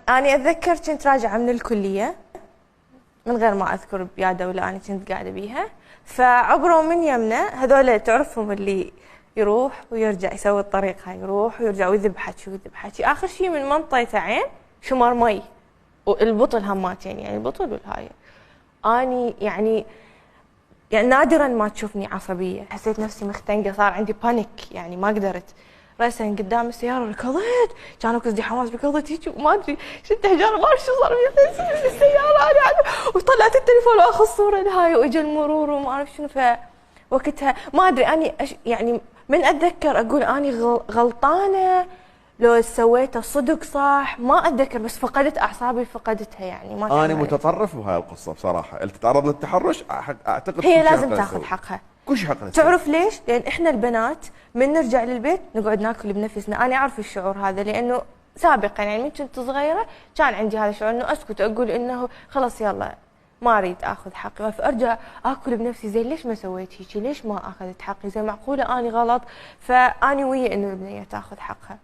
أنا أتذكر كنت راجعة من الكلية من غير ما أذكر بيا دولة أنا كنت قاعدة بيها، فعبروا من يمنا هذول تعرفهم اللي يروح ويرجع يسوي الطريق هاي، يروح ويرجع ويذب حكي ويذب حكي، آخر شيء من منطقة عين شمر مي والبطل هماتين يعني البطل والهاي. أني يعني نادرا ما تشوفني عصبية، حسيت نفسي مختنقة، صار عندي بانيك يعني ما قدرت. رأسا قدام السيارة ركضت، كانوا كزدي حماس ركضت هيك وما ادري شلت حجارة ما اعرف شو صار في السيارة انا وطلعت التليفون واخذ صورة لهاي واجى المرور وما اعرف شنو. فوقتها ما ادري اني يعني من اتذكر اقول اني غلطانة لو سويته صدق صح ما اتذكر، بس فقدت اعصابي فقدتها يعني ما انا متطرف بهاي القصة بصراحة، اللي تتعرض للتحرش اعتقد هي لازم تاخذ حقها. كل شيء حقنا. تعرف ليش؟ لان احنا البنات من نرجع للبيت نقعد ناكل بنفسنا، انا اعرف الشعور هذا لانه سابقا يعني من كنت صغيره كان عندي هذا الشعور انه اسكت اقول انه خلاص يلا ما اريد اخذ حقي، فارجع اكل بنفسي زين ليش ما سويت هيك؟ ليش ما اخذت حقي؟ زين معقوله اني غلط؟ فاني ويا انه البنيه تاخذ حقها.